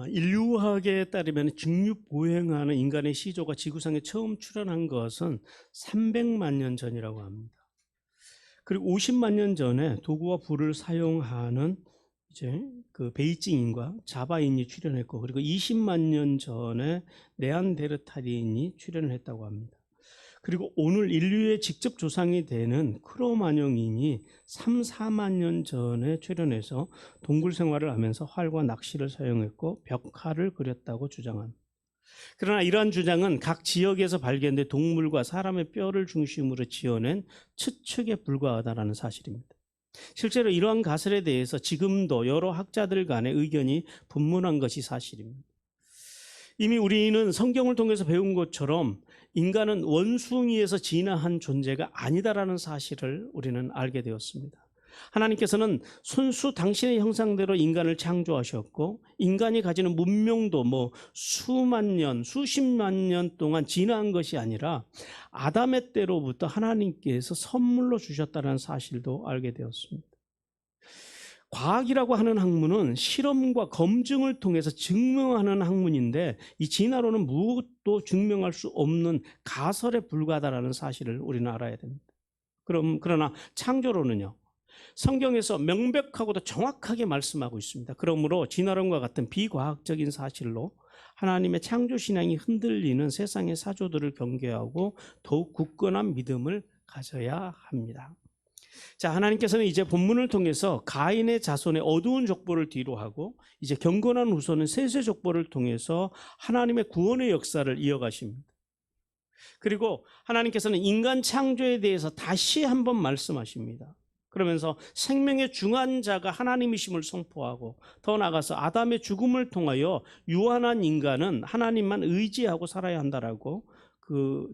인류학에 따르면 직립보행하는 인간의 시조가 지구상에 처음 출현한 것은 300만 년 전이라고 합니다. 그리고 50만 년 전에 도구와 불을 사용하는 이제 그 베이징인과 자바인이 출현했고, 그리고 20만 년 전에 네안데르탈인이 출현을 했다고 합니다. 그리고 오늘 인류의 직접 조상이 되는 크로마뇽인이 3, 4만 년 전에 출현해서 동굴 생활을 하면서 활과 낚시를 사용했고 벽화를 그렸다고 주장합니다. 그러나 이러한 주장은 각 지역에서 발견된 동물과 사람의 뼈를 중심으로 지어낸 추측에 불과하다는 사실입니다. 실제로 이러한 가설에 대해서 지금도 여러 학자들 간의 의견이 분분한 것이 사실입니다. 이미 우리는 성경을 통해서 배운 것처럼 인간은 원숭이에서 진화한 존재가 아니다라는 사실을 우리는 알게 되었습니다. 하나님께서는 순수 당신의 형상대로 인간을 창조하셨고, 인간이 가지는 문명도 수만 년, 수십만 년 동안 진화한 것이 아니라 아담의 때로부터 하나님께서 선물로 주셨다는 사실도 알게 되었습니다. 과학이라고 하는 학문은 실험과 검증을 통해서 증명하는 학문인데, 이 진화론은 무엇도 증명할 수 없는 가설에 불과하다는 사실을 우리는 알아야 됩니다. 그러나 창조론은요, 성경에서 명백하고도 정확하게 말씀하고 있습니다. 그러므로 진화론과 같은 비과학적인 사실로 하나님의 창조신앙이 흔들리는 세상의 사조들을 경계하고 더욱 굳건한 믿음을 가져야 합니다. 자, 하나님께서는 이제 본문을 통해서 가인의 자손의 어두운 족보를 뒤로하고 이제 경건한 후손은 셋의 족보를 통해서 하나님의 구원의 역사를 이어가십니다. 그리고 하나님께서는 인간 창조에 대해서 다시 한번 말씀하십니다. 그러면서 생명의 중환자가 하나님이심을 선포하고, 더 나아가서 아담의 죽음을 통하여 유한한 인간은 하나님만 의지하고 살아야 한다라고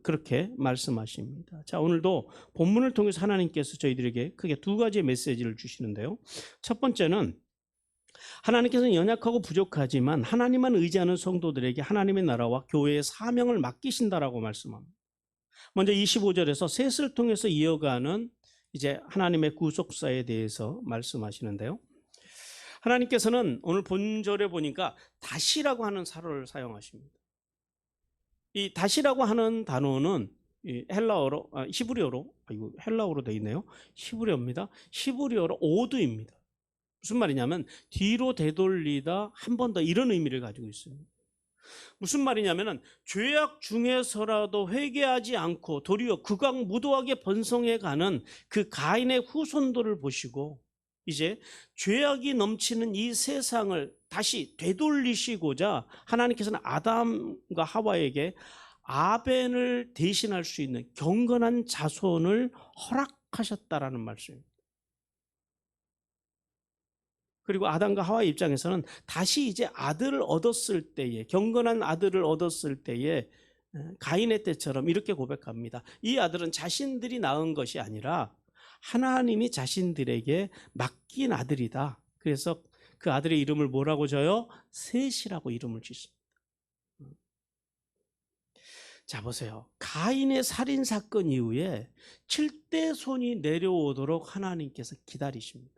그렇게 말씀하십니다. 자, 오늘도 본문을 통해서 하나님께서 저희들에게 크게 두 가지의 메시지를 주시는데요. 첫 번째는 하나님께서는 연약하고 부족하지만 하나님만 의지하는 성도들에게 하나님의 나라와 교회의 사명을 맡기신다라고 말씀합니다. 먼저 25절에서 셋을 통해서 이어가는 이제 하나님의 구속사에 대해서 말씀하시는데요. 하나님께서는 오늘 본절에 보니까 다시라고 하는 사로를 사용하십니다. 이 다시라고 하는 단어는 헬라어로, 헬라어로 되어 있네요. 히브리어입니다. 히브리어로 오드입니다. 무슨 말이냐면 뒤로 되돌리다, 한 번 더, 이런 의미를 가지고 있습니다. 무슨 말이냐면은 죄악 중에서라도 회개하지 않고 도리어 극악무도하게 번성해가는 그 가인의 후손들을 보시고, 이제 죄악이 넘치는 이 세상을 다시 되돌리시고자 하나님께서는 아담과 하와에게 아벤을 대신할 수 있는 경건한 자손을 허락하셨다라는 말씀입니다. 그리고 아담과 하와의 입장에서는 다시 이제 아들을 얻었을 때에, 경건한 아들을 얻었을 때에 가인의 때처럼 이렇게 고백합니다. 이 아들은 자신들이 낳은 것이 아니라 하나님이 자신들에게 맡긴 아들이다. 그래서 그 아들의 이름을 뭐라고 줘요? 셋이라고 이름을 짓습니다. 자, 보세요. 가인의 살인 사건 이후에 7대 손이 내려오도록 하나님께서 기다리십니다.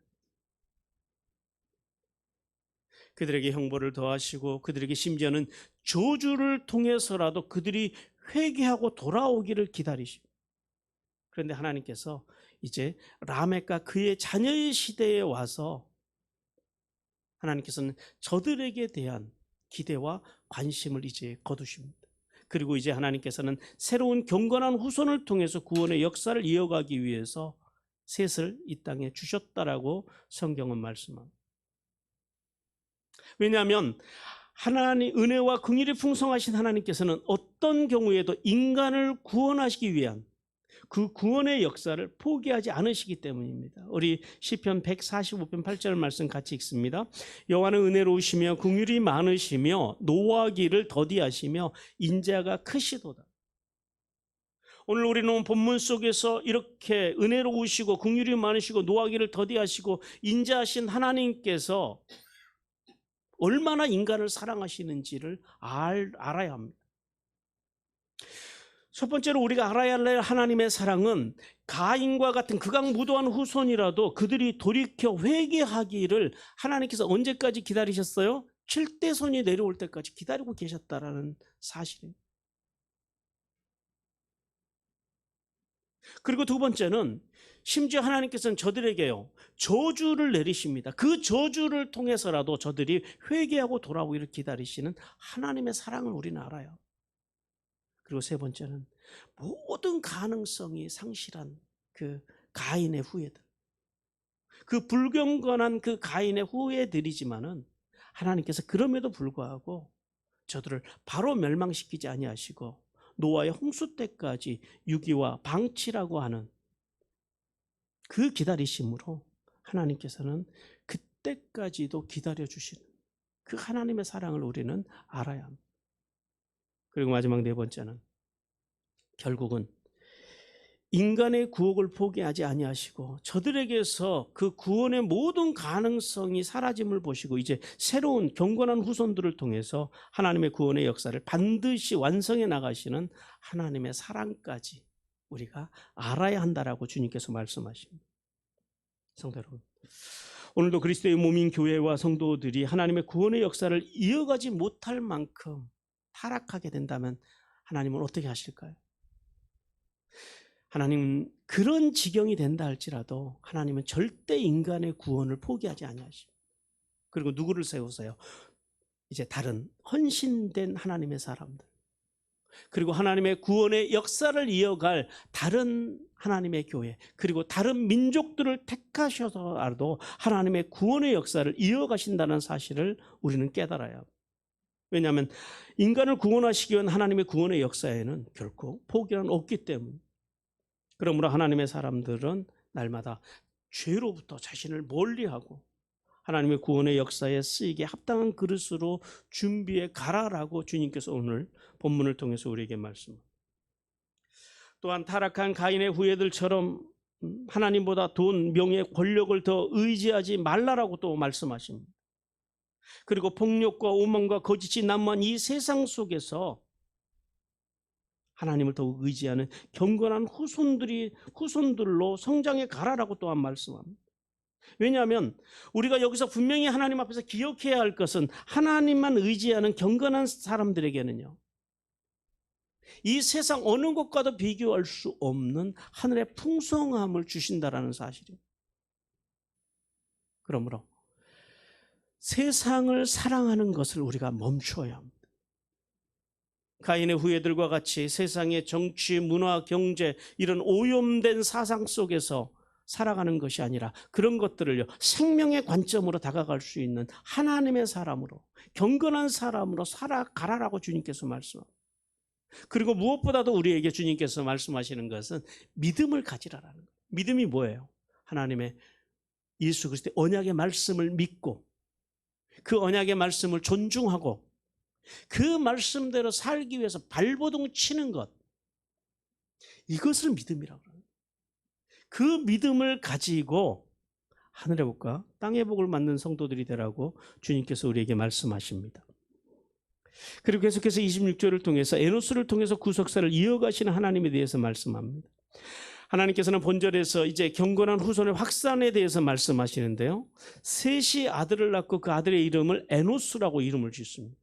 그들에게 형벌을 더하시고 그들에게 심지어는 저주를 통해서라도 그들이 회개하고 돌아오기를 기다리십니다. 그런데 하나님께서 이제 라멕과 그의 자녀의 시대에 와서 하나님께서는 저들에게 대한 기대와 관심을 이제 거두십니다. 그리고 이제 하나님께서는 새로운 경건한 후손을 통해서 구원의 역사를 이어가기 위해서 셋을 이 땅에 주셨다라고 성경은 말씀합니다. 왜냐하면 하나님 은혜와 긍휼이 풍성하신 하나님께서는 어떤 경우에도 인간을 구원하시기 위한 그 구원의 역사를 포기하지 않으시기 때문입니다. 우리 시편 145편 8절 말씀 같이 읽습니다. 여호와는 은혜로우시며 긍휼이 많으시며 노하기를 더디하시며 인자가 크시도다. 오늘 우리는 본문 속에서 이렇게 은혜로우시고 긍휼이 많으시고 노하기를 더디하시고 인자하신 하나님께서 얼마나 인간을 사랑하시는지를 알아야 합니다. 첫 번째로 우리가 알아야 할 하나님의 사랑은 가인과 같은 극악무도한 후손이라도 그들이 돌이켜 회개하기를 하나님께서 언제까지 기다리셨어요? 칠대손이 내려올 때까지 기다리고 계셨다라는 사실입니다. 그리고 두 번째는 심지어 하나님께서는 저들에게요, 저주를 내리십니다. 그 저주를 통해서라도 저들이 회개하고 돌아오기를 기다리시는 하나님의 사랑을 우리는 알아요. 그리고 세 번째는 모든 가능성이 상실한 그 가인의 후예들, 그 불경건한 그 가인의 후예들이지만은 하나님께서 그럼에도 불구하고 저들을 바로 멸망시키지 아니하시고 노아의 홍수 때까지 유기와 방치라고 하는 그 기다리심으로 하나님께서는 그때까지도 기다려주시는 그 하나님의 사랑을 우리는 알아야 합니다. 그리고 마지막 네 번째는 결국은 인간의 구원을 포기하지 아니하시고 저들에게서 그 구원의 모든 가능성이 사라짐을 보시고 이제 새로운 경건한 후손들을 통해서 하나님의 구원의 역사를 반드시 완성해 나가시는 하나님의 사랑까지 우리가 알아야 한다라고 주님께서 말씀하십니다. 성도 여러분, 오늘도 그리스도의 몸인 교회와 성도들이 하나님의 구원의 역사를 이어가지 못할 만큼 타락하게 된다면 하나님은 어떻게 하실까요? 하나님은 그런 지경이 된다 할지라도 하나님은 절대 인간의 구원을 포기하지 아니하십니다. 그리고 누구를 세우세요? 이제 다른 헌신된 하나님의 사람들, 그리고 하나님의 구원의 역사를 이어갈 다른 하나님의 교회, 그리고 다른 민족들을 택하셔서라도 하나님의 구원의 역사를 이어가신다는 사실을 우리는 깨달아야 합니다. 왜냐하면 인간을 구원하시기 위한 하나님의 구원의 역사에는 결코 포기는 없기 때문입니다. 그러므로 하나님의 사람들은 날마다 죄로부터 자신을 멀리하고 하나님의 구원의 역사에 쓰이게 합당한 그릇으로 준비해 가라라고 주님께서 오늘 본문을 통해서 우리에게 말씀합니다. 또한 타락한 가인의 후예들처럼 하나님보다 돈, 명예, 권력을 더 의지하지 말라라고 또 말씀하십니다. 그리고 폭력과 오만과 거짓이 난무한 이 세상 속에서 하나님을 더욱 의지하는 경건한 후손들로 성장해 가라라고 또한 말씀합니다. 왜냐하면 우리가 여기서 분명히 하나님 앞에서 기억해야 할 것은 하나님만 의지하는 경건한 사람들에게는요, 이 세상 어느 것과도 비교할 수 없는 하늘의 풍성함을 주신다라는 사실입니다. 그러므로 세상을 사랑하는 것을 우리가 멈춰야 합니다. 가인의 후예들과 같이 세상의 정치, 문화, 경제 이런 오염된 사상 속에서 살아가는 것이 아니라 그런 것들을요, 생명의 관점으로 다가갈 수 있는 하나님의 사람으로, 경건한 사람으로 살아가라라고 주님께서 말씀합니다. 그리고 무엇보다도 우리에게 주님께서 말씀하시는 것은 믿음을 가지라라는 거예요. 믿음이 뭐예요? 하나님의 예수 그리스도의 언약의 말씀을 믿고 그 언약의 말씀을 존중하고 그 말씀대로 살기 위해서 발버둥 치는 것, 이것을 믿음이라고 합니다. 그 믿음을 가지고 하늘의 복과 땅의 복을 받는 성도들이 되라고 주님께서 우리에게 말씀하십니다. 그리고 계속해서 26절을 통해서 에노스를 통해서 구속사를 이어가시는 하나님에 대해서 말씀합니다. 하나님께서는 본절에서 이제 경건한 후손의 확산에 대해서 말씀하시는데요, 셋이 아들을 낳고 그 아들의 이름을 에노스라고 이름을 짓습니다.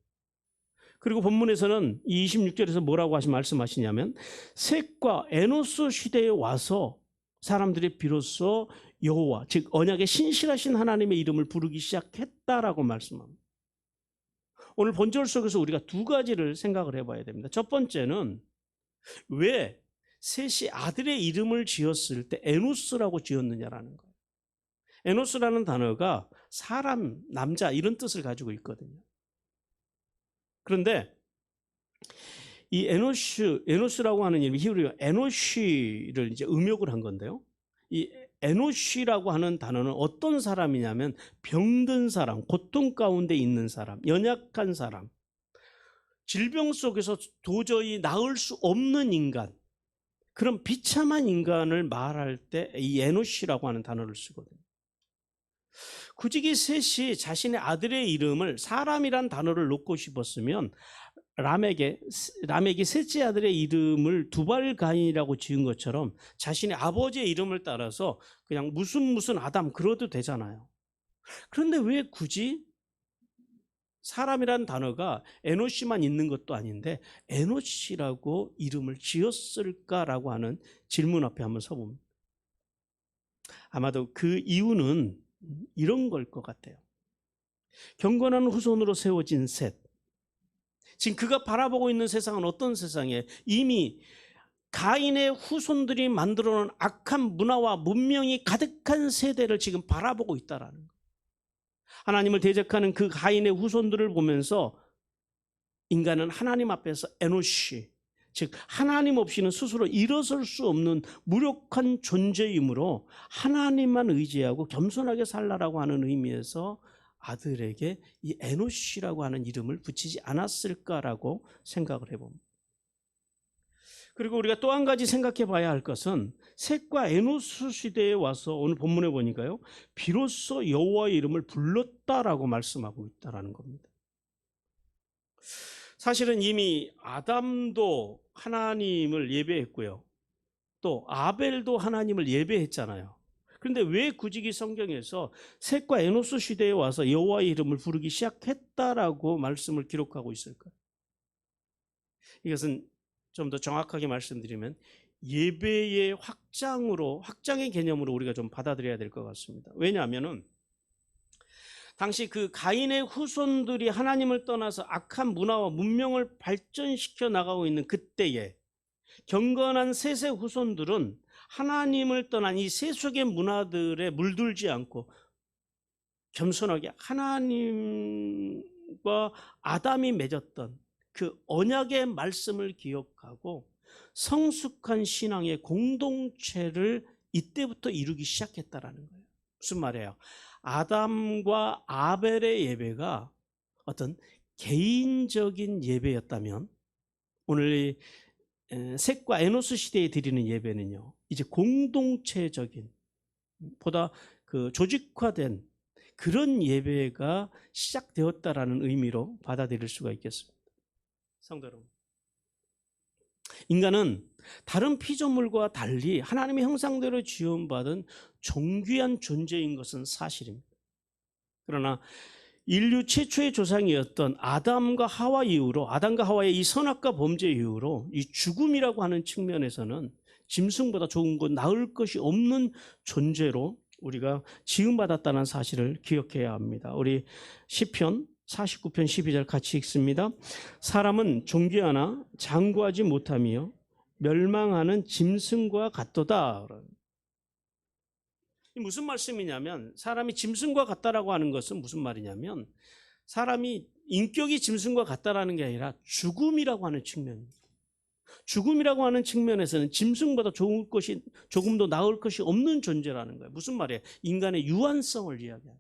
그리고 본문에서는 이 26절에서 뭐라고 말씀하시냐면 셋과 에노스 시대에 와서 사람들이 비로소 여호와, 즉 언약의 신실하신 하나님의 이름을 부르기 시작했다라고 말씀합니다. 오늘 본절 속에서 우리가 두 가지를 생각을 해봐야 됩니다. 첫 번째는 왜 셋이 아들의 이름을 지었을 때 에노스라고 지었느냐라는 거예요. 에노스라는 단어가 사람, 남자 이런 뜻을 가지고 있거든요. 그런데 이 에노스라고 하는 이름이 히브리어 에노시를 이제 음역을 한 건데요. 이 에노시라고 하는 단어는 어떤 사람이냐면 병든 사람, 고통 가운데 있는 사람, 연약한 사람, 질병 속에서 도저히 나을 수 없는 인간, 그런 비참한 인간을 말할 때 이 에노시라고 하는 단어를 쓰거든요. 굳이 이 셋이 자신의 아들의 이름을 사람이란 단어를 놓고 싶었으면 라멕이 셋째 아들의 이름을 두발가인이라고 지은 것처럼 자신의 아버지의 이름을 따라서 그냥 무슨 아담 그러도 되잖아요. 그런데 왜 굳이 사람이라는 단어가 에노시만 있는 것도 아닌데 에노시라고 이름을 지었을까라고 하는 질문 앞에 한번 서봅니다. 아마도 그 이유는 이런 걸 것 같아요. 경건한 후손으로 세워진 셋. 지금 그가 바라보고 있는 세상은 어떤 세상이에요? 이미 가인의 후손들이 만들어놓은 악한 문화와 문명이 가득한 세대를 지금 바라보고 있다라는 거예요. 하나님을 대적하는 그 가인의 후손들을 보면서 인간은 하나님 앞에서 에노시, 즉 하나님 없이는 스스로 일어설 수 없는 무력한 존재이므로 하나님만 의지하고 겸손하게 살라라고 하는 의미에서 아들에게 이 에노시라고 하는 이름을 붙이지 않았을까라고 생각을 해봅니다. 그리고 우리가 또 한 가지 생각해 봐야 할 것은 셋과 에노스 시대에 와서 오늘 본문에 보니까요, 비로소 여호와의 이름을 불렀다라고 말씀하고 있다라는 겁니다. 사실은 이미 아담도 하나님을 예배했고요, 또 아벨도 하나님을 예배했잖아요. 그런데 왜 굳이 성경에서 셋과 에노스 시대에 와서 여호와의 이름을 부르기 시작했다라고 말씀을 기록하고 있을까요? 이것은 좀 더 정확하게 말씀드리면 예배의 확장의 개념으로 우리가 좀 받아들여야 될 것 같습니다. 왜냐하면은 당시 그 가인의 후손들이 하나님을 떠나서 악한 문화와 문명을 발전시켜 나가고 있는 그때에 경건한 셋의 후손들은 하나님을 떠난 이 세속의 문화들에 물들지 않고 겸손하게 하나님과 아담이 맺었던 그 언약의 말씀을 기억하고 성숙한 신앙의 공동체를 이때부터 이루기 시작했다라는 거예요. 무슨 말이에요? 아담과 아벨의 예배가 어떤 개인적인 예배였다면 오늘 셋과 에노스 시대에 드리는 예배는요, 이제 공동체적인, 보다 그 조직화된 그런 예배가 시작되었다라는 의미로 받아들일 수가 있겠습니다. 성도 여러분, 인간은 다른 피조물과 달리 하나님의 형상대로 지음받은 존귀한 존재인 것은 사실입니다. 그러나 인류 최초의 조상이었던 아담과 하와의 이 선악과 범죄 이후로 이 죽음이라고 하는 측면에서는 짐승보다 좋은 것, 나을 것이 없는 존재로 우리가 지음받았다는 사실을 기억해야 합니다. 우리 시편 49편 12절 같이 읽습니다. 사람은 존귀하나 장구하지 못하며 멸망하는 짐승과 같도다. 무슨 말씀이냐면, 사람이 짐승과 같다라고 하는 것은 무슨 말이냐면, 사람이 인격이 짐승과 같다라는 게 아니라 죽음이라고 하는 측면입니다. 죽음이라고 하는 측면에서는 짐승보다 좋은 것이, 조금도 나을 것이 없는 존재라는 거예요. 무슨 말이에요? 인간의 유한성을 이야기해요.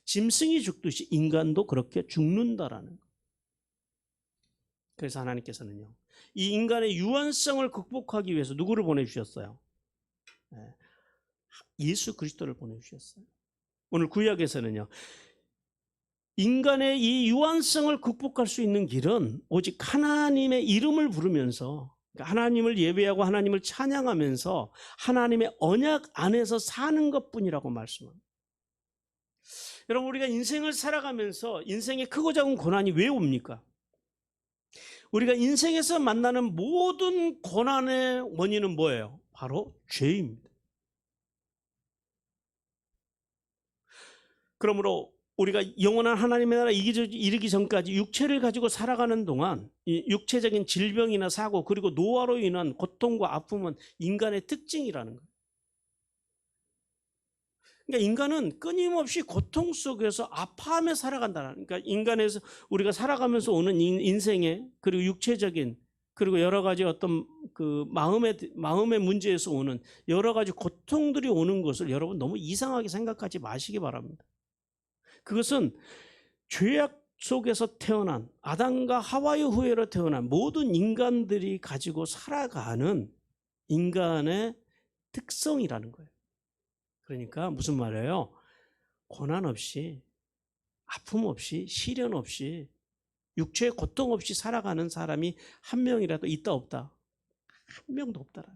짐승이 죽듯이 인간도 그렇게 죽는다라는 거예요. 그래서 하나님께서는요, 이 인간의 유한성을 극복하기 위해서 누구를 보내주셨어요? 예수 그리스도를 보내주셨어요. 오늘 구약에서는요, 인간의 이 유한성을 극복할 수 있는 길은 오직 하나님의 이름을 부르면서, 하나님을 예배하고 하나님을 찬양하면서 하나님의 언약 안에서 사는 것뿐이라고 말씀합니다. 여러분, 우리가 인생을 살아가면서 인생의 크고 작은 고난이 왜 옵니까? 우리가 인생에서 만나는 모든 고난의 원인은 뭐예요? 바로 죄입니다. 그러므로 우리가 영원한 하나님의 나라에 이르기 전까지 육체를 가지고 살아가는 동안 이 육체적인 질병이나 사고, 그리고 노화로 인한 고통과 아픔은 인간의 특징이라는 거예요. 그러니까 인간은 끊임없이 고통 속에서 아파하며 살아간다는, 그러니까 인간에서 우리가 살아가면서 오는 인생의, 그리고 육체적인, 그리고 여러 가지 어떤 그 마음의 문제에서 오는 여러 가지 고통들이 오는 것을 여러분 너무 이상하게 생각하지 마시기 바랍니다. 그것은 죄악 속에서 태어난 아담과 하와의 후예로 태어난 모든 인간들이 가지고 살아가는 인간의 특성이라는 거예요. 그러니까 무슨 말이에요? 고난 없이, 아픔 없이, 시련 없이, 육체의 고통 없이 살아가는 사람이 한 명이라도 있다 없다? 한 명도 없다라.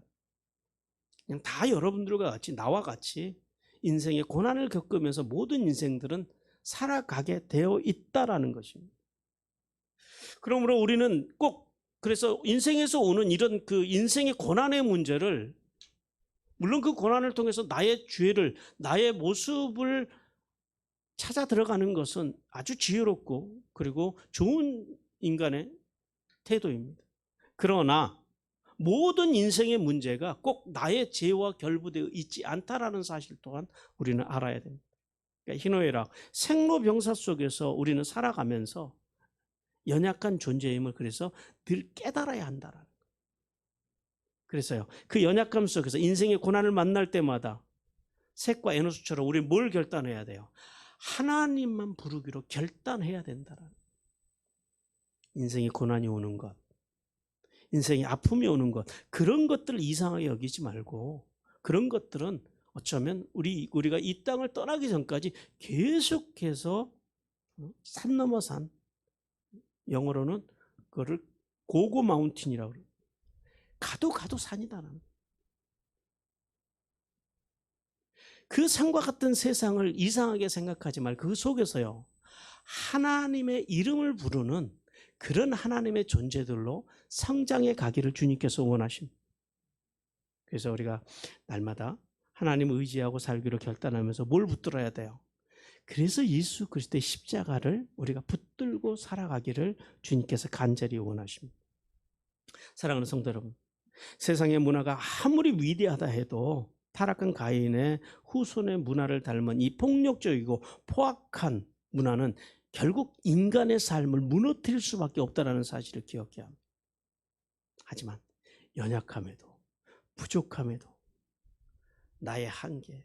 그냥 다 여러분들과 같이, 나와 같이 인생의 고난을 겪으면서 모든 인생들은 살아가게 되어 있다라는 것입니다. 그러므로 우리는 꼭 그래서 인생에서 오는 이런 그 인생의 고난의 문제를, 물론 그 고난을 통해서 나의 죄를, 나의 모습을 찾아 들어가는 것은 아주 지혜롭고 그리고 좋은 인간의 태도입니다. 그러나 모든 인생의 문제가 꼭 나의 죄와 결부되어 있지 않다라는 사실 또한 우리는 알아야 됩니다. 그러니까 희노애락, 생로병사 속에서 우리는 살아가면서 연약한 존재임을 그래서 늘 깨달아야 한다라는 거예요. 그래서요, 그 연약함 속에서 인생의 고난을 만날 때마다 셋과 에노스처럼 우리 뭘 결단해야 돼요? 하나님만 부르기로 결단해야 된다라는 거예요. 인생의 고난이 오는 것, 인생의 아픔이 오는 것, 그런 것들을 이상하게 여기지 말고, 그런 것들은 어쩌면 우리가 이 땅을 떠나기 전까지 계속해서 산 넘어 산, 영어로는 그거를 고고 마운틴이라고 그래요. 가도 산이다라는. 그 산과 같은 세상을 이상하게 생각하지 말고 그 속에서요, 하나님의 이름을 부르는 그런 하나님의 존재들로 성장해 가기를 주님께서 원하십니다. 그래서 우리가 날마다 하나님을 의지하고 살기로 결단하면서 뭘 붙들어야 돼요? 그래서 예수 그리스도의 십자가를 우리가 붙들고 살아가기를 주님께서 간절히 원하십니다. 사랑하는 성도 여러분, 세상의 문화가 아무리 위대하다 해도 타락한 가인의 후손의 문화를 닮은 이 폭력적이고 포악한 문화는 결국 인간의 삶을 무너뜨릴 수밖에 없다는 사실을 기억해야 합니다. 하지만 연약함에도 부족함에도 나의 한계,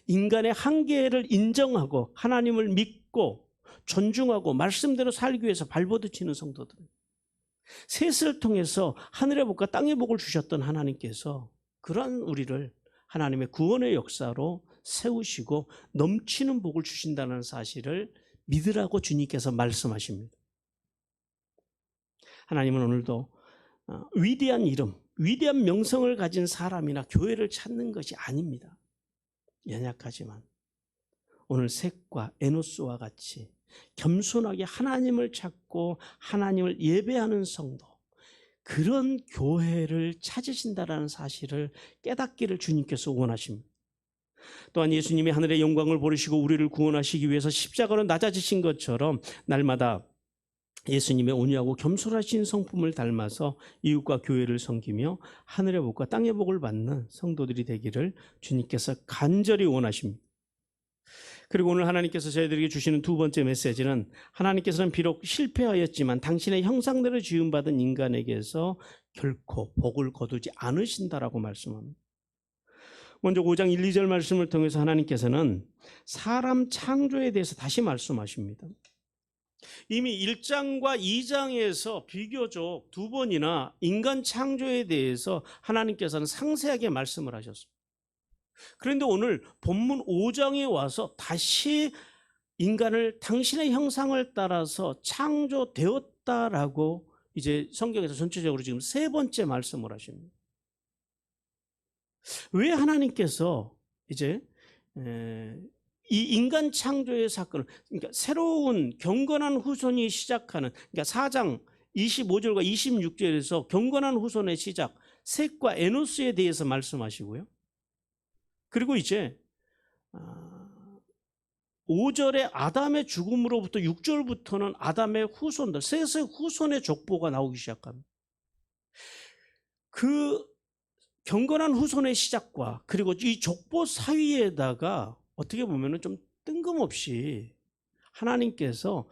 인간의 한계를 인정하고 하나님을 믿고 존중하고 말씀대로 살기 위해서 발버둥치는 성도들, 셋을 통해서 하늘의 복과 땅의 복을 주셨던 하나님께서 그러한 우리를 하나님의 구원의 역사로 세우시고 넘치는 복을 주신다는 사실을 믿으라고 주님께서 말씀하십니다. 하나님은 오늘도 위대한 이름, 위대한 명성을 가진 사람이나 교회를 찾는 것이 아닙니다. 연약하지만 오늘 셋과 에노스와 같이 겸손하게 하나님을 찾고 하나님을 예배하는 성도, 그런 교회를 찾으신다는 사실을 깨닫기를 주님께서 원하십니다. 또한 예수님이 하늘의 영광을 버리시고 우리를 구원하시기 위해서 십자가로 낮아지신 것처럼 날마다 예수님의 온유하고 겸손하신 성품을 닮아서 이웃과 교회를 섬기며 하늘의 복과 땅의 복을 받는 성도들이 되기를 주님께서 간절히 원하십니다. 그리고 오늘 하나님께서 저희들에게 주시는 두 번째 메시지는, 하나님께서는 비록 실패하였지만 당신의 형상대로 지음받은 인간에게서 결코 복을 거두지 않으신다라고 말씀합니다. 먼저 5장 1, 2절 말씀을 통해서 하나님께서는 사람 창조에 대해서 다시 말씀하십니다. 이미 1장과 2장에서 비교적 두 번이나 인간 창조에 대해서 하나님께서는 상세하게 말씀을 하셨습니다. 그런데 오늘 본문 5장에 와서 다시 인간을 당신의 형상을 따라서 창조되었다라고 이제 성경에서 전체적으로 지금 세 번째 말씀을 하십니다. 왜 하나님께서 이제 이 인간 창조의 사건을, 그러니까 새로운 경건한 후손이 시작하는, 그러니까 4장 25절과 26절에서 경건한 후손의 시작, 셋과 에노스에 대해서 말씀하시고요. 그리고 이제 5절에 아담의 죽음으로부터 6절부터는 아담의 후손들, 셋의 후손의 족보가 나오기 시작합니다. 그 경건한 후손의 시작과 그리고 이 족보 사이에다가 어떻게 보면 좀 뜬금없이 하나님께서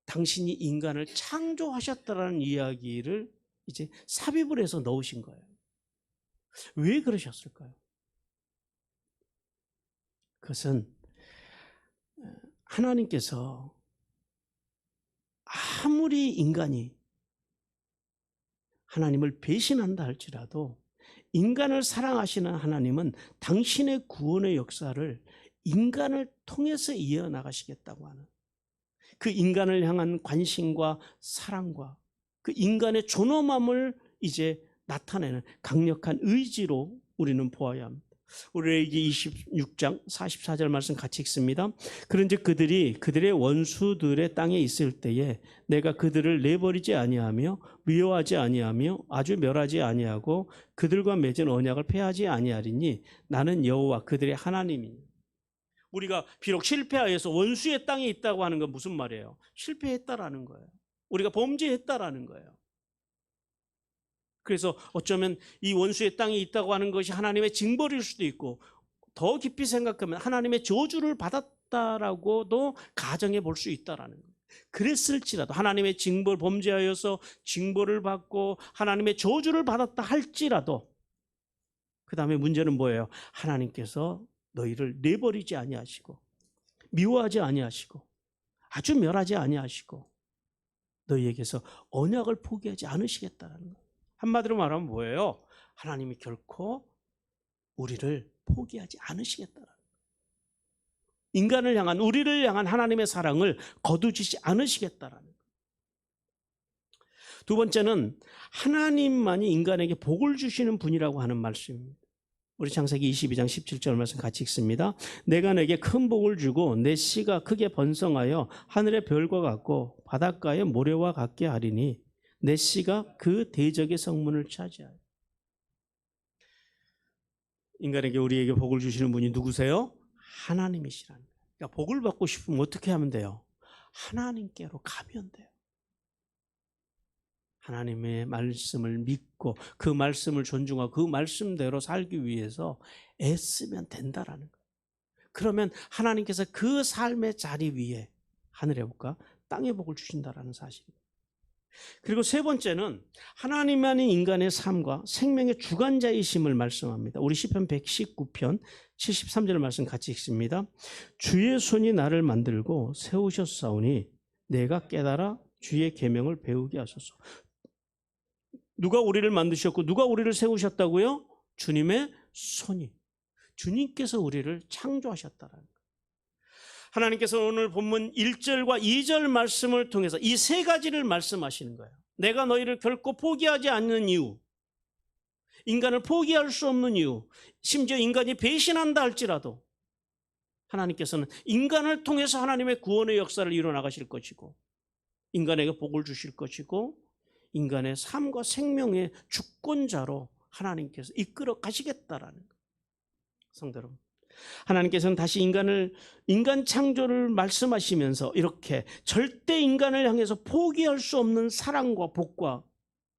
당신이 인간을 창조하셨다라는 이야기를 이제 삽입을 해서 넣으신 거예요. 왜 그러셨을까요? 그것은 하나님께서 아무리 인간이 하나님을 배신한다 할지라도 인간을 사랑하시는 하나님은 당신의 구원의 역사를 인간을 통해서 이어나가시겠다고 하는 그 인간을 향한 관심과 사랑과 그 인간의 존엄함을 이제 나타내는 강력한 의지로 우리는 보아야 합니다. 우리 레위기 26장 44절 말씀 같이 읽습니다. 그런즉 그들이 그들의 원수들의 땅에 있을 때에 내가 그들을 내버리지 아니하며 미워하지 아니하며 아주 멸하지 아니하고 그들과 맺은 언약을 폐하지 아니하리니 나는 여호와 그들의 하나님이니. 우리가 비록 실패하여서 원수의 땅에 있다고 하는 건 무슨 말이에요? 실패했다라는 거예요. 우리가 범죄했다라는 거예요. 그래서 어쩌면 이 원수의 땅에 있다고 하는 것이 하나님의 징벌일 수도 있고, 더 깊이 생각하면 하나님의 저주를 받았다라고도 가정해 볼 수 있다라는 거예요. 그랬을지라도 하나님의 징벌, 범죄하여서 징벌을 받고 하나님의 저주를 받았다 할지라도, 그 다음에 문제는 뭐예요? 하나님께서 너희를 내버리지 아니하시고 미워하지 아니하시고 아주 멸하지 아니하시고 너희에게서 언약을 포기하지 않으시겠다라는 거예요. 한마디로 말하면 뭐예요? 하나님이 결코 우리를 포기하지 않으시겠다라는 거예요. 인간을 향한, 우리를 향한 하나님의 사랑을 거두시지 않으시겠다라는 거예요. 두 번째는 하나님만이 인간에게 복을 주시는 분이라고 하는 말씀입니다. 우리 창세기 22장 17절 말씀 같이 읽습니다. 내가 내게 큰 복을 주고 내 씨가 크게 번성하여 하늘의 별과 같고 바닷가의 모래와 같게 하리니 내 씨가 그 대적의 성문을 차지하여. 인간에게, 우리에게 복을 주시는 분이 누구세요? 하나님이시라는 거예요. 그러니까 복을 받고 싶으면 어떻게 하면 돼요? 하나님께로 가면 돼요. 하나님의 말씀을 믿고 그 말씀을 존중하고 그 말씀대로 살기 위해서 애쓰면 된다라는 거예요. 그러면 하나님께서 그 삶의 자리 위에 하늘의 복과 땅의 복을 주신다라는 사실입니다. 그리고 세 번째는 하나님만이 인간의 삶과 생명의 주관자이심을 말씀합니다. 우리 시편 119편 73절 말씀 같이 읽습니다. 주의 손이 나를 만들고 세우셨사오니 내가 깨달아 주의 계명을 배우게 하소서. 누가 우리를 만드셨고 누가 우리를 세우셨다고요? 주님의 손이. 주님께서 우리를 창조하셨다라는 거예요. 하나님께서 오늘 본문 1절과 2절 말씀을 통해서 이 세 가지를 말씀하시는 거예요. 내가 너희를 결코 포기하지 않는 이유, 인간을 포기할 수 없는 이유, 심지어 인간이 배신한다 할지라도 하나님께서는 인간을 통해서 하나님의 구원의 역사를 이루어나가실 것이고 인간에게 복을 주실 것이고 인간의 삶과 생명의 주권자로 하나님께서 이끌어 가시겠다라는 거예요. 성도 여러분, 하나님께서는 다시 인간 창조를 말씀하시면서 이렇게 절대 인간을 향해서 포기할 수 없는 사랑과 복과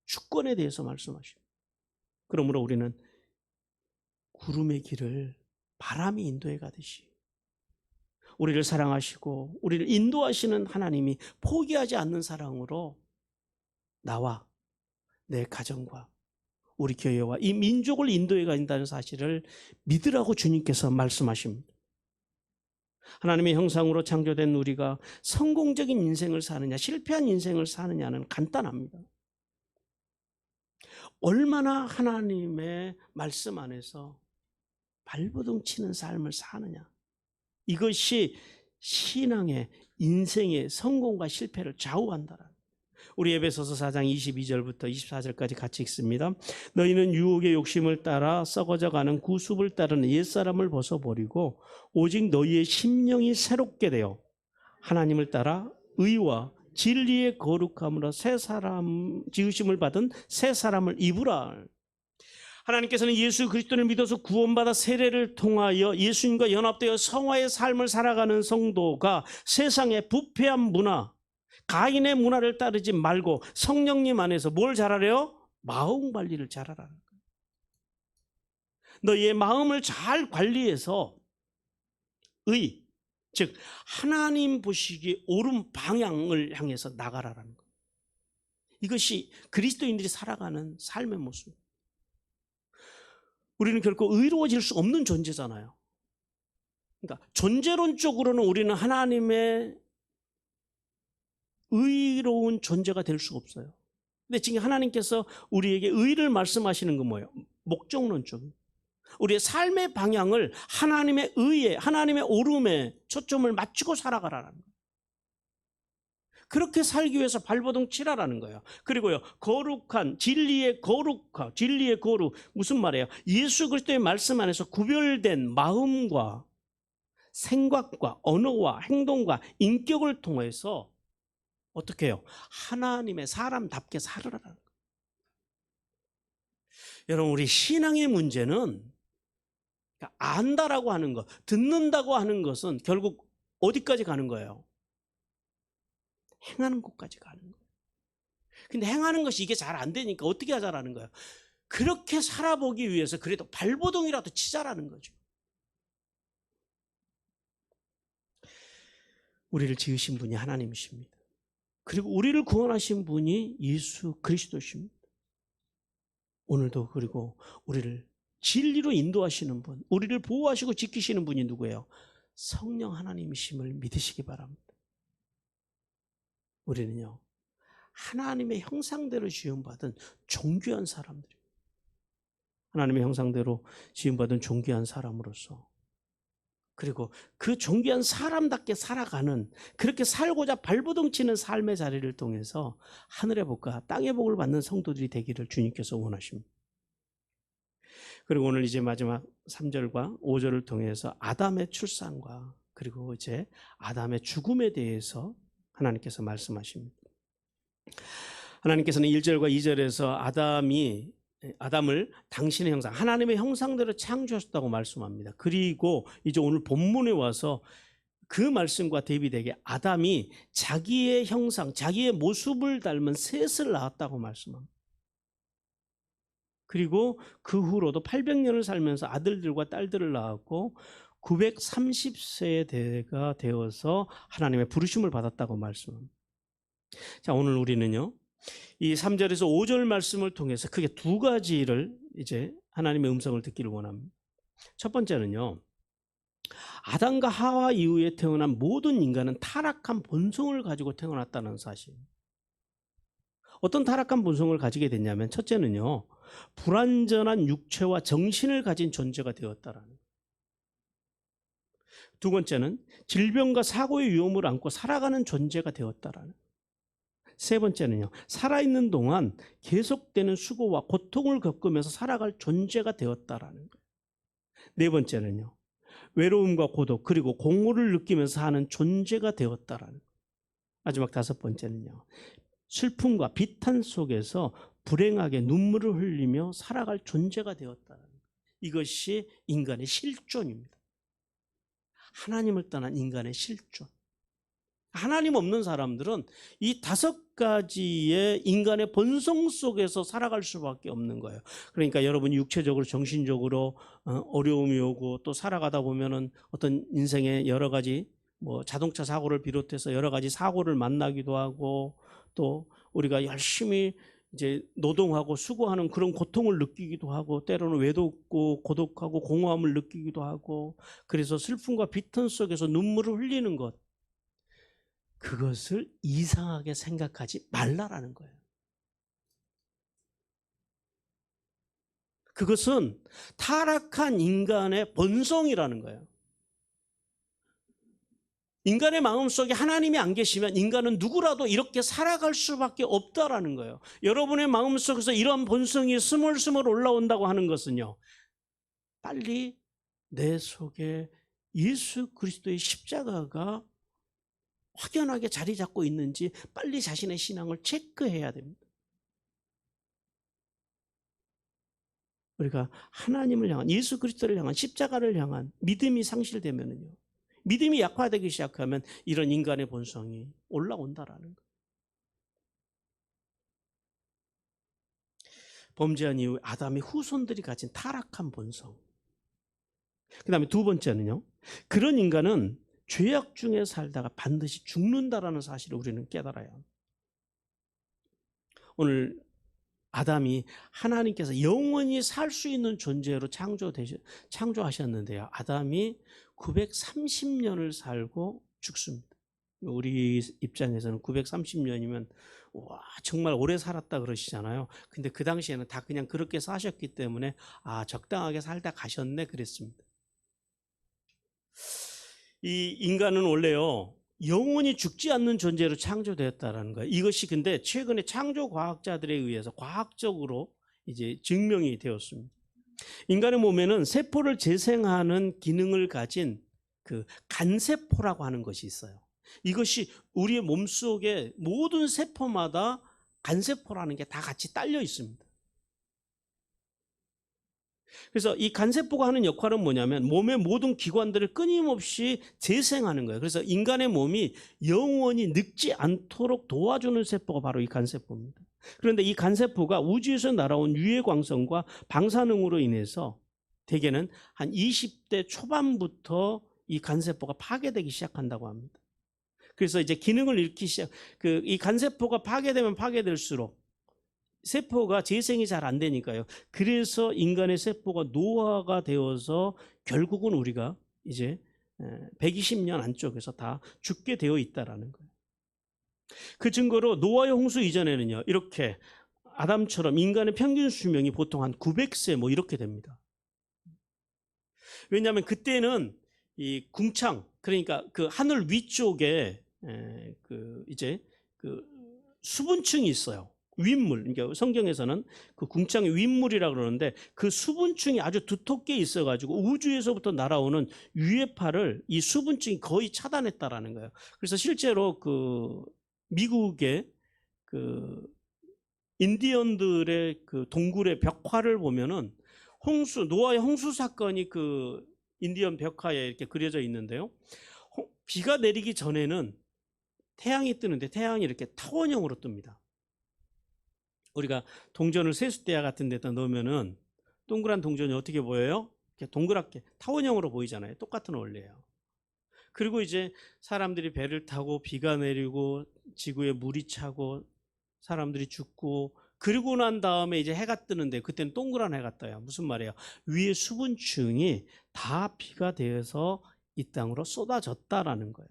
주권에 대해서 말씀하십니다. 그러므로 우리는 구름의 길을 바람이 인도해 가듯이 우리를 사랑하시고 우리를 인도하시는 하나님이 포기하지 않는 사랑으로 나와 내 가정과 우리 교회와 이 민족을 인도해 간다는 사실을 믿으라고 주님께서 말씀하십니다. 하나님의 형상으로 창조된 우리가 성공적인 인생을 사느냐 실패한 인생을 사느냐는 간단합니다. 얼마나 하나님의 말씀 안에서 발버둥 치는 삶을 사느냐, 이것이 신앙의, 인생의 성공과 실패를 좌우한다라는. 우리 에베소서 4장 22절부터 24절까지 같이 읽습니다. 너희는 유혹의 욕심을 따라 썩어져가는 구습을 따르는 옛사람을 벗어버리고 오직 너희의 심령이 새롭게 되어 하나님을 따라 의와 진리의 거룩함으로 새 사람 지으심을 받은 새 사람을 입으라. 하나님께서는 예수 그리스도를 믿어서 구원받아 세례를 통하여 예수님과 연합되어 성화의 삶을 살아가는 성도가 세상의 부패한 문화, 가인의 문화를 따르지 말고 성령님 안에서 뭘 잘하래요? 마음 관리를 잘하라는 거예요. 너희의 마음을 잘 관리해서 의, 즉 하나님 보시기에 옳은 방향을 향해서 나가라는 거예요. 이것이 그리스도인들이 살아가는 삶의 모습. 우리는 결코 의로워질 수 없는 존재잖아요. 그러니까 존재론적으로는 우리는 하나님의 의로운 존재가 될 수가 없어요. 근데 지금 하나님께서 우리에게 의를 말씀하시는 건 뭐예요? 목적론적인. 우리의 삶의 방향을 하나님의 의에, 하나님의 옳음에 초점을 맞추고 살아가라는 거예요. 그렇게 살기 위해서 발버둥 치라라는 거예요. 그리고요, 거룩한 진리의 거룩 무슨 말이에요? 예수 그리스도의 말씀 안에서 구별된 마음과 생각과 언어와 행동과 인격을 통해서 어떻게 해요? 하나님의 사람답게 살으라는 거예요. 여러분, 우리 신앙의 문제는 안다라고 하는 것, 듣는다고 하는 것은 결국 어디까지 가는 거예요? 행하는 곳까지 가는 거예요. 근데 행하는 것이 이게 잘 안 되니까 어떻게 하자라는 거예요? 그렇게 살아보기 위해서 그래도 발버둥이라도 치자라는 거죠. 우리를 지으신 분이 하나님이십니다. 그리고 우리를 구원하신 분이 예수 그리스도십니다. 오늘도 그리고 우리를 진리로 인도하시는 분, 우리를 보호하시고 지키시는 분이 누구예요? 성령 하나님이심을 믿으시기 바랍니다. 우리는요, 하나님의 형상대로 지음받은 존귀한 사람들이에요. 하나님의 형상대로 지음받은 존귀한 사람으로서, 그리고 그 존귀한 사람답게 살아가는, 그렇게 살고자 발버둥 치는 삶의 자리를 통해서 하늘의 복과 땅의 복을 받는 성도들이 되기를 주님께서 원하십니다. 그리고 오늘 이제 마지막 3절과 5절을 통해서 아담의 출산과 그리고 이제 아담의 죽음에 대해서 하나님께서 말씀하십니다. 하나님께서는 1절과 2절에서 아담을 당신의 형상, 하나님의 형상대로 창조하셨다고 말씀합니다. 그리고 이제 오늘 본문에 와서 그 말씀과 대비되게 아담이 자기의 형상, 자기의 모습을 닮은 셋을 낳았다고 말씀합니다. 그리고 그 후로도 800년을 살면서 아들들과 딸들을 낳았고 930세가 되어서 하나님의 부르심을 받았다고 말씀합니다. 자, 오늘 우리는요, 이 3절에서 5절 말씀을 통해서 크게 두 가지를 이제 하나님의 음성을 듣기를 원합니다. 첫 번째는요, 아담과 하와 이후에 태어난 모든 인간은 타락한 본성을 가지고 태어났다는 사실. 어떤 타락한 본성을 가지게 됐냐면, 첫째는요, 불완전한 육체와 정신을 가진 존재가 되었다라는 거예요. 두 번째는 질병과 사고의 위험을 안고 살아가는 존재가 되었다라는 거예요. 세 번째는요, 살아있는 동안 계속되는 수고와 고통을 겪으면서 살아갈 존재가 되었다라는 거예요. 네 번째는요, 외로움과 고독 그리고 공허를 느끼면서 사는 존재가 되었다라는 거예요. 마지막 다섯 번째는요, 슬픔과 비탄 속에서 불행하게 눈물을 흘리며 살아갈 존재가 되었다는 거예요. 이것이 인간의 실존입니다. 하나님을 떠난 인간의 실존. 하나님 없는 사람들은 이 다섯 가지의 인간의 본성 속에서 살아갈 수밖에 없는 거예요. 그러니까 여러분 육체적으로 정신적으로 어려움이 오고 또 살아가다 보면은 어떤 인생의 여러 가지 뭐 자동차 사고를 비롯해서 여러 가지 사고를 만나기도 하고 또 우리가 열심히 이제 노동하고 수고하는 그런 고통을 느끼기도 하고 때로는 외롭고 고독하고 공허함을 느끼기도 하고 그래서 슬픔과 비탄 속에서 눈물을 흘리는 것, 그것을 이상하게 생각하지 말라라는 거예요. 그것은 타락한 인간의 본성이라는 거예요. 인간의 마음속에 하나님이 안 계시면 인간은 누구라도 이렇게 살아갈 수밖에 없다라는 거예요. 여러분의 마음속에서 이런 본성이 스물스물 올라온다고 하는 것은요, 빨리 내 속에 예수 그리스도의 십자가가 확연하게 자리 잡고 있는지 빨리 자신의 신앙을 체크해야 됩니다. 우리가 하나님을 향한, 예수 그리스도를 향한, 십자가를 향한 믿음이 상실되면은요, 믿음이 약화되기 시작하면 이런 인간의 본성이 올라온다라는 거예요. 범죄한 이후 아담의 후손들이 가진 타락한 본성. 그 다음에 두 번째는요, 그런 인간은 죄악 중에 살다가 반드시 죽는다라는 사실을 우리는 깨달아야 합니다. 오늘 아담이 하나님께서 영원히 살 수 있는 존재로 창조하셨는데요, 아담이 930년을 살고 죽습니다. 우리 입장에서는 930년이면 와, 정말 오래 살았다 그러시잖아요. 근데 그 당시에는 다 그냥 그렇게 사셨기 때문에 적당하게 살다 가셨네 그랬습니다. 이 인간은 원래요, 영원히 죽지 않는 존재로 창조되었다라는 거예요. 이것이 근데 최근에 창조 과학자들에 의해서 과학적으로 이제 증명이 되었습니다. 인간의 몸에는 세포를 재생하는 기능을 가진 그 간세포라고 하는 것이 있어요. 이것이 우리의 몸속에 모든 세포마다 간세포라는 게 다 같이 딸려 있습니다. 그래서 이 간세포가 하는 역할은 뭐냐면 몸의 모든 기관들을 끊임없이 재생하는 거예요. 그래서 인간의 몸이 영원히 늙지 않도록 도와주는 세포가 바로 이 간세포입니다. 그런데 이 간세포가 우주에서 날아온 유해 광선과 방사능으로 인해서 대개는 한 20대 초반부터 이 간세포가 파괴되기 시작한다고 합니다. 그래서 이제 기능을 잃기 이 간세포가 파괴되면 파괴될수록 세포가 재생이 잘 안 되니까요. 그래서 인간의 세포가 노화가 되어서 결국은 우리가 이제 120년 안쪽에서 다 죽게 되어 있다라는 거예요. 그 증거로 노아의 홍수 이전에는요, 이렇게 아담처럼 인간의 평균 수명이 보통 한 900세 뭐 이렇게 됩니다. 왜냐하면 그때는 이 궁창, 그러니까 그 하늘 위쪽에 그 수분층이 있어요. 윗물, 그러니까 성경에서는 그 궁창의 윗물이라고 그러는데 그 수분층이 아주 두텁게 있어가지고 우주에서부터 날아오는 유해파를 이 수분층이 거의 차단했다라는 거예요. 그래서 실제로 그 미국의 그 인디언들의 그 동굴의 벽화를 보면은 노아의 홍수 사건이 그 인디언 벽화에 이렇게 그려져 있는데요. 비가 내리기 전에는 태양이 뜨는데 태양이 이렇게 타원형으로 뜹니다. 우리가 동전을 세숫대야 같은 데다 넣으면은 동그란 동전이 어떻게 보여요? 이렇게 동그랗게 타원형으로 보이잖아요. 똑같은 원리예요. 그리고 이제 사람들이 배를 타고 비가 내리고 지구에 물이 차고 사람들이 죽고 그리고 난 다음에 이제 해가 뜨는데 그때는 동그란 해가 떠요. 무슨 말이에요? 위에 수분층이 다 비가 되어서 이 땅으로 쏟아졌다라는 거예요.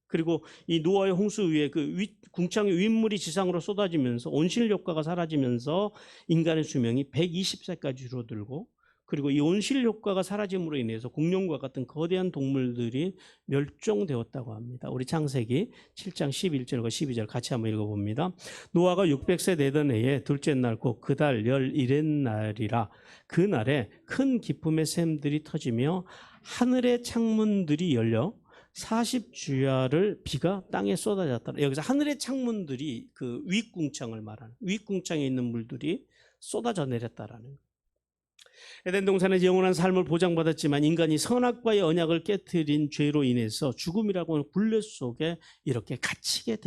그리고 이 노아의 홍수 위에 그 궁창의 윗물이 지상으로 쏟아지면서 온실 효과가 사라지면서 인간의 수명이 120세까지 줄어들고, 그리고 이 온실 효과가 사라짐으로 인해서 공룡과 같은 거대한 동물들이 멸종되었다고 합니다. 우리 창세기 7장 11절과 12절 같이 한번 읽어봅니다. 노아가 600세 되던 해에 둘째 날 곧 그달 열 1의 그 날에 큰 기쁨의 샘들이 터지며 하늘의 창문들이 열려 40주야를 비가 땅에 쏟아졌다. 여기서 하늘의 창문들이 그 윗궁창을 말하는, 윗궁창에 있는 물들이 쏟아져 내렸다라는 거예요. 에덴 동산에서 영원한 삶을 보장받았지만 인간이 선악과의 언약을 깨트린 죄로 인해서 죽음이라고 하는 굴레 속에 이렇게 갇히게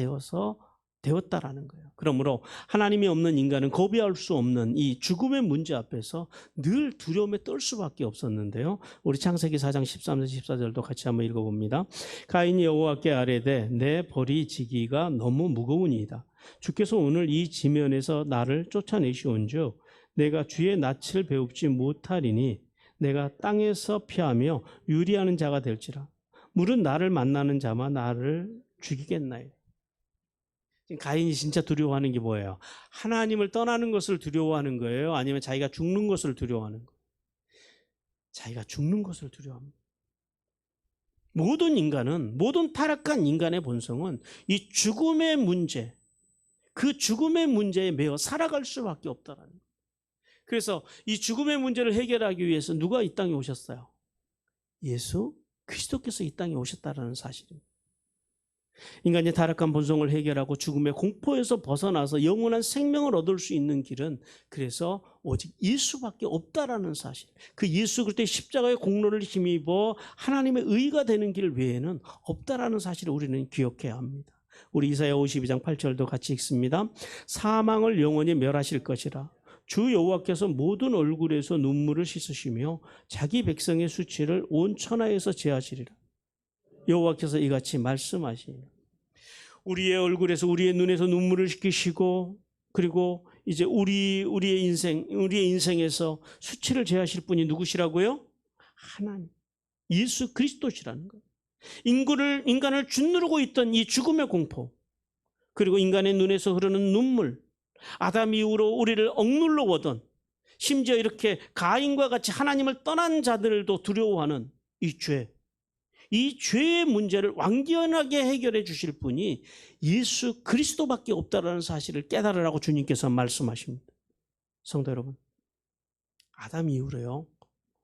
되었다라는 거예요. 그러므로 하나님이 없는 인간은 거부할 수 없는 이 죽음의 문제 앞에서 늘 두려움에 떨 수밖에 없었는데요. 우리 창세기 4장 13절 14절도 같이 한번 읽어봅니다. 가인이 여호와께 아뢰되 내 벌이 지기가 너무 무거우니이다. 주께서 오늘 이 지면에서 나를 쫓아내시온즉 내가 주의 낯을 배웁지 못하리니 내가 땅에서 피하며 유리하는 자가 될지라. 물은 나를 만나는 자마 나를 죽이겠나이다. 가인이 진짜 두려워하는 게 뭐예요? 하나님을 떠나는 것을 두려워하는 거예요? 아니면 자기가 죽는 것을 두려워하는 거예요? 자기가 죽는 것을 두려워합니다. 모든 타락한 인간의 본성은 이 죽음의 문제, 그 죽음의 문제에 매여 살아갈 수밖에 없다라는 거예요. 그래서 이 죽음의 문제를 해결하기 위해서 누가 이 땅에 오셨어요? 예수 그리스도께서 이 땅에 오셨다라는 사실입니다. 인간의 타락한 본성을 해결하고 죽음의 공포에서 벗어나서 영원한 생명을 얻을 수 있는 길은 그래서 오직 예수밖에 없다라는 사실, 그 예수 그리스도의 십자가의 공로를 힘입어 하나님의 의가 되는 길 외에는 없다라는 사실을 우리는 기억해야 합니다. 우리 이사야 52장 8절도 같이 읽습니다. 사망을 영원히 멸하실 것이라. 주 여호와께서 모든 얼굴에서 눈물을 씻으시며 자기 백성의 수치를 온 천하에서 제하시리라. 여호와께서 이같이 말씀하시니 우리의 얼굴에서 우리의 눈에서 눈물을 씻기시고 그리고 이제 우리의 인생에서 수치를 제하실 분이 누구시라고요? 하나님, 예수 그리스도시라는 거예요. 인간을 짓누르고 있던 이 죽음의 공포, 그리고 인간의 눈에서 흐르는 눈물, 아담 이후로 우리를 억눌러 오던, 심지어 이렇게 가인과 같이 하나님을 떠난 자들도 두려워하는 이 죄, 이 죄의 문제를 완전하게 해결해 주실 분이 예수 그리스도밖에 없다라는 사실을 깨달으라고 주님께서 말씀하십니다. 성도 여러분, 아담 이후로요,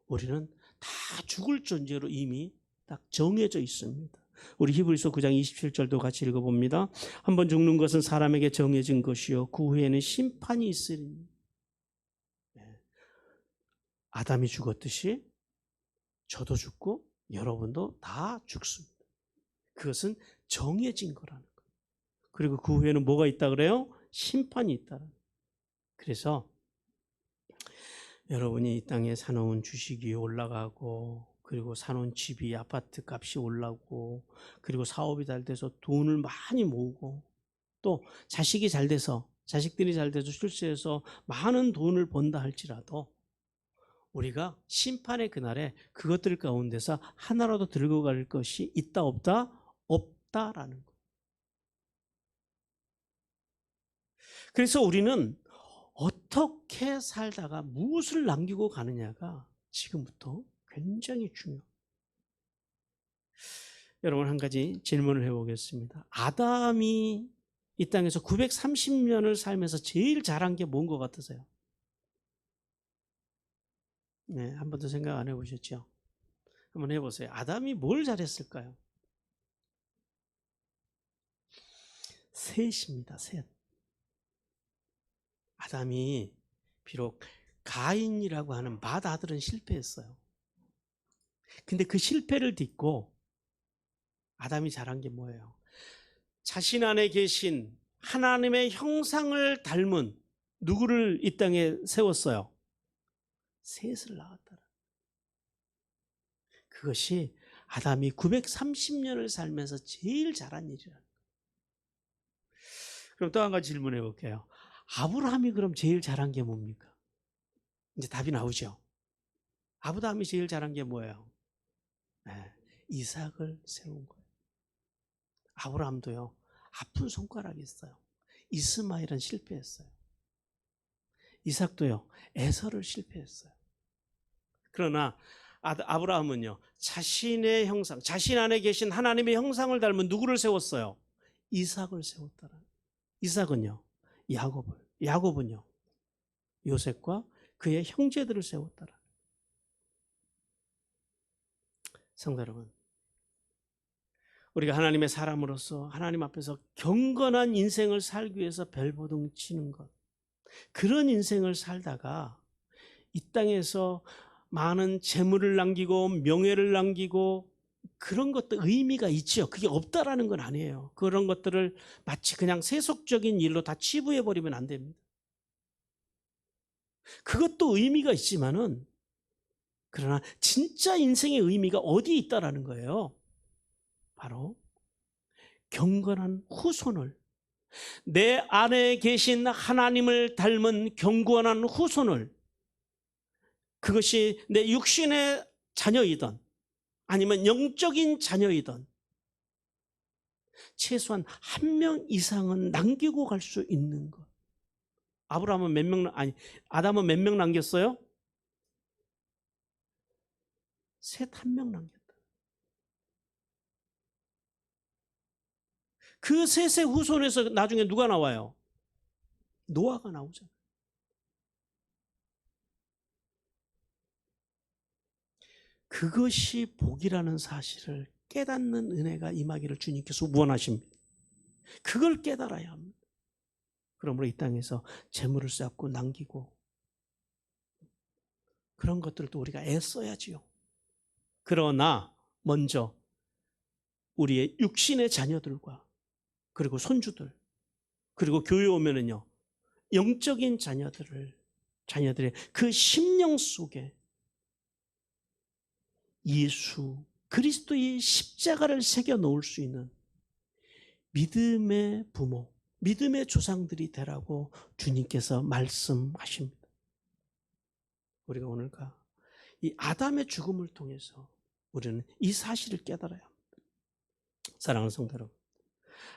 우리는 다 죽을 존재로 이미 딱 정해져 있습니다. 우리 히브리서 9장 27절도 같이 읽어봅니다. 한번 죽는 것은 사람에게 정해진 것이요 그 후에는 심판이 있으리니. 아담이 죽었듯이 저도 죽고 여러분도 다 죽습니다. 그것은 정해진 거라는 거예요. 그리고 그 후에는 뭐가 있다 그래요? 심판이 있다. 그래서 여러분이 이 땅에 사놓은 주식이 올라가고, 그리고 사놓은 집이, 아파트 값이 올라오고, 그리고 사업이 잘 돼서 돈을 많이 모으고, 또 자식이 잘 돼서, 자식들이 잘 돼서 출세해서 많은 돈을 번다 할지라도 우리가 심판의 그날에 그것들 가운데서 하나라도 들고 갈 것이 있다 없다? 없다라는 거예요. 그래서 우리는 어떻게 살다가 무엇을 남기고 가느냐가 지금부터 굉장히 중요해요. 여러분, 한 가지 질문을 해보겠습니다. 아담이 이 땅에서 930년을 살면서 제일 잘한 게 뭔 것 같으세요? 네, 한 번도 생각 안 해보셨죠? 한번 해보세요. 아담이 뭘 잘했을까요? 셋입니다. 셋. 아담이 비록 가인이라고 하는 맏아들은 실패했어요. 근데 그 실패를 딛고 아담이 잘한 게 뭐예요? 자신 안에 계신 하나님의 형상을 닮은 누구를 이 땅에 세웠어요? 셋을 낳았다. 그것이 아담이 930년을 살면서 제일 잘한 일이라는 거예요. 그럼 또 한 가지 질문해 볼게요. 아브라함이 그럼 제일 잘한 게 뭡니까? 이제 답이 나오죠. 아브라함이 제일 잘한 게 뭐예요? 네, 이삭을 세운 거예요. 아브라함도요, 아픈 손가락이 있어요. 이스마엘은 실패했어요. 이삭도요, 에서를 실패했어요. 그러나 아브라함은요, 자신의 형상, 자신 안에 계신 하나님의 형상을 닮은 누구를 세웠어요? 이삭을 세웠더라. 이삭은요, 야곱은요, 요셉과 그의 형제들을 세웠더라. 성도 여러분, 우리가 하나님의 사람으로서 하나님 앞에서 경건한 인생을 살기 위해서 별보등 치는 것, 그런 인생을 살다가 이 땅에서 많은 재물을 남기고 명예를 남기고 그런 것도 의미가 있죠. 그게 없다라는 건 아니에요. 그런 것들을 마치 그냥 세속적인 일로 다 치부해버리면 안 됩니다. 그것도 의미가 있지만은, 그러나 진짜 인생의 의미가 어디에 있다라는 거예요. 바로 경건한 후손을, 내 안에 계신 하나님을 닮은 경건한 후손을, 그것이 내 육신의 자녀이든 아니면 영적인 자녀이든 최소한 한 명 이상은 남기고 갈 수 있는 것. 아담은 몇 명 남겼어요? 셋, 한 명 남겼다. 그 셋의 후손에서 나중에 누가 나와요? 노아가 나오잖아요. 그것이 복이라는 사실을 깨닫는 은혜가 임하기를 주님께서 원하십니다. 그걸 깨달아야 합니다. 그러므로 이 땅에서 재물을 쌓고 남기고 그런 것들도 우리가 애써야지요. 그러나 먼저 우리의 육신의 자녀들과 그리고 손주들, 그리고 교회 오면은요, 영적인 자녀들의 그 심령 속에 예수 그리스도의 십자가를 새겨 놓을 수 있는 믿음의 부모, 믿음의 조상들이 되라고 주님께서 말씀하십니다. 우리가 오늘과 이 아담의 죽음을 통해서 우리는 이 사실을 깨달아야 합니다. 사랑하는 성도 여러분,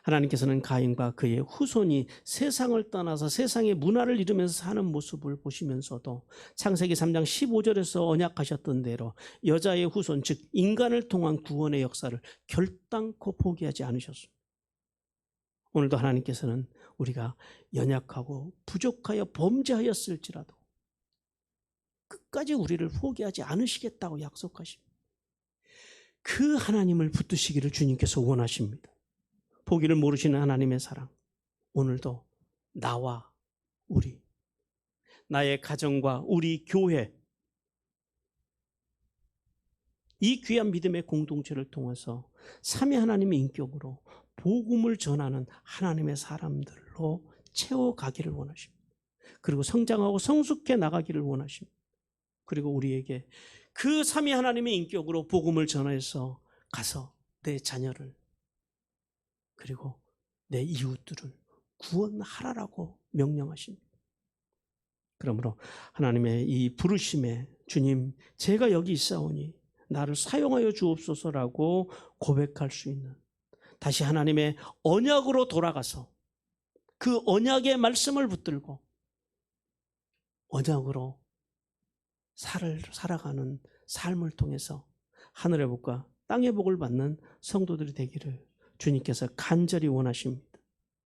하나님께서는 가인과 그의 후손이 세상을 떠나서 세상의 문화를 이루면서 사는 모습을 보시면서도 창세기 3장 15절에서 언약하셨던 대로 여자의 후손, 즉 인간을 통한 구원의 역사를 결단코 포기하지 않으셨습니다. 오늘도 하나님께서는 우리가 연약하고 부족하여 범죄하였을지라도 끝까지 우리를 포기하지 않으시겠다고 약속하십니다. 그 하나님을 붙드시기를 주님께서 원하십니다. 포기를 모르시는 하나님의 사랑, 오늘도 나와 우리, 나의 가정과 우리 교회, 이 귀한 믿음의 공동체를 통해서 삼위 하나님의 인격으로 복음을 전하는 하나님의 사람들로 채워가기를 원하십니다. 그리고 성장하고 성숙해 나가기를 원하십니다. 그리고 우리에게 그 삼위 하나님의 인격으로 복음을 전해서 가서 내 자녀를 그리고 내 이웃들을 구원하라라고 명령하십니다. 그러므로 하나님의 이 부르심에 주님 제가 여기 있사오니 나를 사용하여 주옵소서라고 고백할 수 있는, 다시 하나님의 언약으로 돌아가서 그 언약의 말씀을 붙들고 언약으로 살아가는 삶을 통해서 하늘의 복과 땅의 복을 받는 성도들이 되기를 주님께서 간절히 원하십니다.